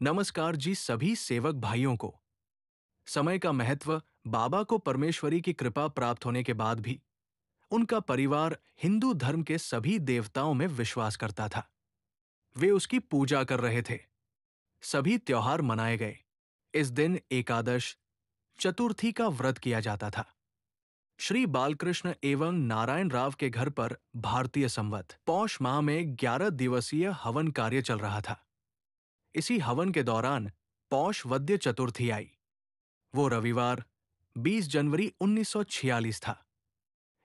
नमस्कार जी सभी सेवक भाइयों को। समय का महत्व। बाबा को परमेश्वरी की कृपा प्राप्त होने के बाद भी उनका परिवार हिंदू धर्म के सभी देवताओं में विश्वास करता था। वे उसकी पूजा कर रहे थे। सभी त्योहार मनाए गए। इस दिन एकादश चतुर्थी का व्रत किया जाता था। श्री बालकृष्ण एवं नारायण राव के घर पर भारतीय संवत पौष माह में 11 दिवसीय हवन कार्य चल रहा था। इसी हवन के दौरान पौष वद्य चतुर्थी आई। वो रविवार 20 जनवरी 1946 था।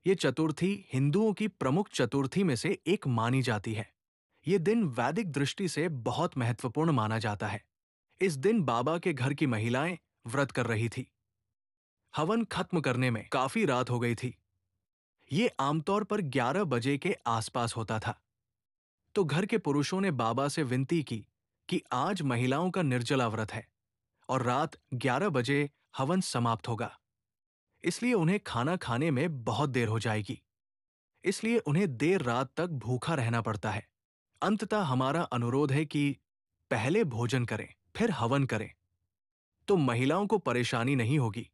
ये चतुर्थी हिंदुओं की प्रमुख चतुर्थी में से एक मानी जाती है। ये दिन वैदिक दृष्टि से बहुत महत्वपूर्ण माना जाता है। इस दिन बाबा के घर की महिलाएं व्रत कर रही थी। हवन खत्म करने में काफी रात हो गई थी। ये आमतौर पर 11 बजे के आसपास होता था। तो घर के पुरुषों ने बाबा से विनती की कि आज महिलाओं का निर्जला व्रत है और रात 11 बजे हवन समाप्त होगा, इसलिए उन्हें खाना खाने में बहुत देर हो जाएगी। इसलिए उन्हें देर रात तक भूखा रहना पड़ता है। अंततः हमारा अनुरोध है कि पहले भोजन करें, फिर हवन करें, तो महिलाओं को परेशानी नहीं होगी।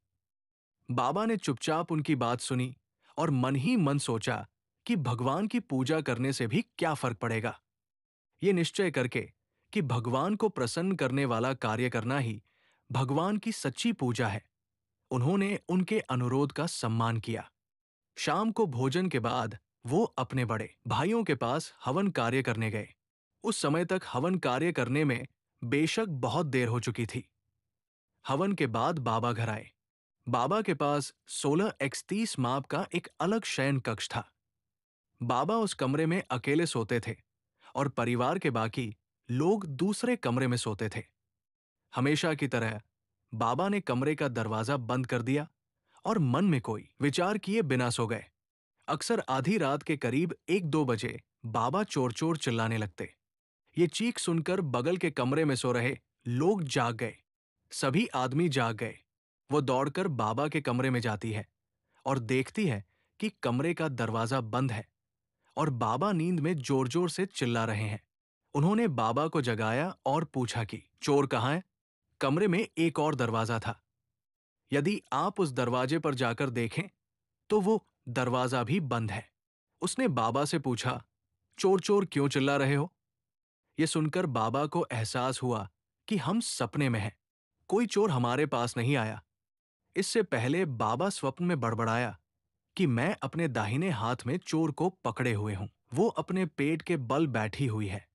बाबा ने चुपचाप उनकी बात सुनी और मन ही मन सोचा कि भगवान की पूजा करने से भी क्या फर्क पड़ेगा। ये निश्चय करके कि भगवान को प्रसन्न करने वाला कार्य करना ही भगवान की सच्ची पूजा है, उन्होंने उनके अनुरोध का सम्मान किया। शाम को भोजन के बाद वो अपने बड़े भाइयों के पास हवन कार्य करने गए। उस समय तक हवन कार्य करने में बेशक बहुत देर हो चुकी थी। हवन के बाद बाबा घर आए। बाबा के पास 16x30 माप का एक अलग शयन कक्ष था। बाबा उस कमरे में अकेले सोते थे और परिवार के बाकी लोग दूसरे कमरे में सोते थे। हमेशा की तरह बाबा ने कमरे का दरवाजा बंद कर दिया और मन में कोई विचार किए बिना सो गए। अक्सर आधी रात के करीब 1-2 बजे बाबा चोर चोर चिल्लाने लगते। ये चीख सुनकर बगल के कमरे में सो रहे लोग जाग गए। सभी आदमी जाग गए। वो दौड़कर बाबा के कमरे में जाती है और देखती है कि कमरे का दरवाजा बंद है और बाबा नींद में जोर जोर से चिल्ला रहे हैं। उन्होंने बाबा को जगाया और पूछा कि चोर कहाँ है। कमरे में एक और दरवाजा था। यदि आप उस दरवाजे पर जाकर देखें तो वो दरवाजा भी बंद है। उसने बाबा से पूछा, चोर चोर क्यों चिल्ला रहे हो। ये सुनकर बाबा को एहसास हुआ कि हम सपने में हैं, कोई चोर हमारे पास नहीं आया। इससे पहले बाबा स्वप्न में बड़बड़ाया कि मैं अपने दाहिने हाथ में चोर को पकड़े हुए हूं। वो अपने पेट के बल बैठी हुई है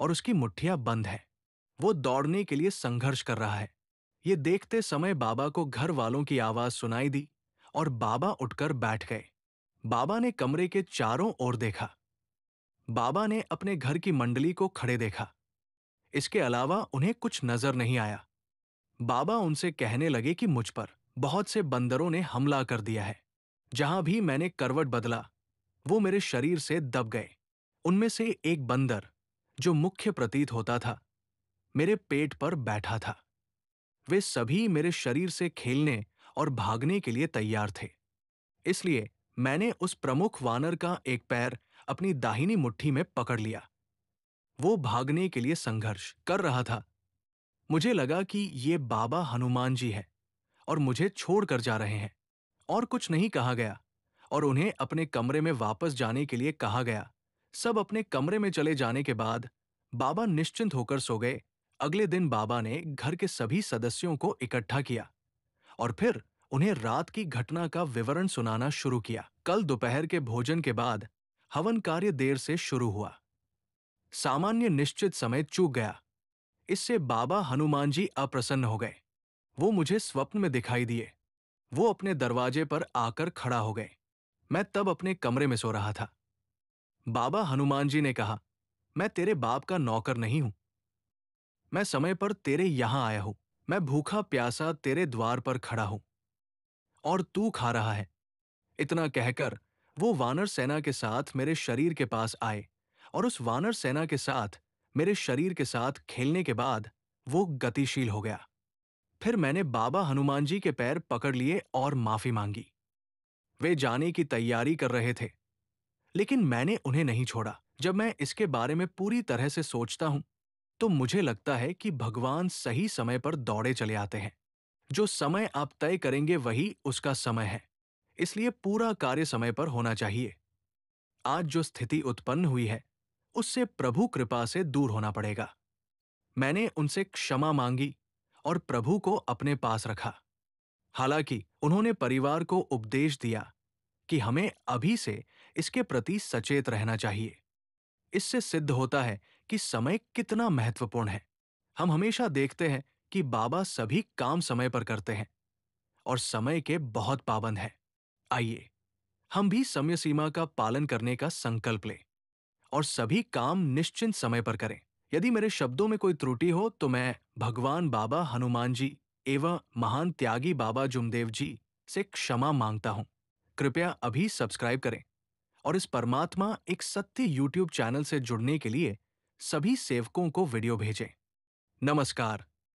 और उसकी मुट्ठियां बंद है। वो दौड़ने के लिए संघर्ष कर रहा है। ये देखते समय बाबा को घर वालों की आवाज सुनाई दी और बाबा उठकर बैठ गए। बाबा ने कमरे के चारों ओर देखा। बाबा ने अपने घर की मंडली को खड़े देखा। इसके अलावा उन्हें कुछ नजर नहीं आया। बाबा उनसे कहने लगे कि मुझ पर बहुत से बंदरों ने हमला कर दिया है। जहां भी मैंने करवट बदला वो मेरे शरीर से दब गए। उनमें से एक बंदर, जो मुख्य प्रतीत होता था, मेरे पेट पर बैठा था। वे सभी मेरे शरीर से खेलने और भागने के लिए तैयार थे। इसलिए मैंने उस प्रमुख वानर का एक पैर अपनी दाहिनी मुट्ठी में पकड़ लिया। वो भागने के लिए संघर्ष कर रहा था। मुझे लगा कि ये बाबा हनुमान जी है और मुझे छोड़कर जा रहे हैं। और कुछ नहीं कहा गया और उन्हें अपने कमरे में वापस जाने के लिए कहा गया। सब अपने कमरे में चले जाने के बाद बाबा निश्चिंत होकर सो गए। अगले दिन बाबा ने घर के सभी सदस्यों को इकट्ठा किया और फिर उन्हें रात की घटना का विवरण सुनाना शुरू किया। कल दोपहर के भोजन के बाद हवन कार्य देर से शुरू हुआ। सामान्य निश्चित समय चूक गया। इससे बाबा हनुमान जी अप्रसन्न हो गए। वो मुझे स्वप्न में दिखाई दिए। वो अपने दरवाजे पर आकर खड़ा हो गए। मैं तब अपने कमरे में सो रहा था। बाबा हनुमान जी ने कहा, मैं तेरे बाप का नौकर नहीं हूं। मैं समय पर तेरे यहां आया हूं। मैं भूखा प्यासा तेरे द्वार पर खड़ा हूं और तू खा रहा है। इतना कहकर वो वानर सेना के साथ मेरे शरीर के पास आए और उस वानर सेना के साथ मेरे शरीर के साथ खेलने के बाद वो गतिशील हो गया। फिर मैंने बाबा हनुमान जी के पैर पकड़ लिए और माफी मांगी। वे जाने की तैयारी कर रहे थे, लेकिन मैंने उन्हें नहीं छोड़ा। जब मैं इसके बारे में पूरी तरह से सोचता हूं तो मुझे लगता है कि भगवान सही समय पर दौड़े चले आते हैं। जो समय आप तय करेंगे वही उसका समय है, इसलिए पूरा कार्य समय पर होना चाहिए। आज जो स्थिति उत्पन्न हुई है, उससे प्रभु कृपा से दूर होना पड़ेगा। मैंने उनसे क्षमा मांगी और प्रभु को अपने पास रखा। हालांकि उन्होंने परिवार को उपदेश दिया कि हमें अभी से इसके प्रति सचेत रहना चाहिए। इससे सिद्ध होता है कि समय कितना महत्वपूर्ण है। हम हमेशा देखते हैं कि बाबा सभी काम समय पर करते हैं और समय के बहुत पाबंद हैं। आइए, हम भी समय सीमा का पालन करने का संकल्प लें और सभी काम निश्चित समय पर करें। यदि मेरे शब्दों में कोई त्रुटि हो तो मैं भगवान बाबा हनुमान जी एवं महान त्यागी बाबा जुमदेव जी से क्षमा मांगता हूं। कृपया अभी सब्सक्राइब करें और इस परमात्मा एक सत्य यूट्यूब चैनल से जुड़ने के लिए सभी सेवकों को वीडियो भेजें। नमस्कार।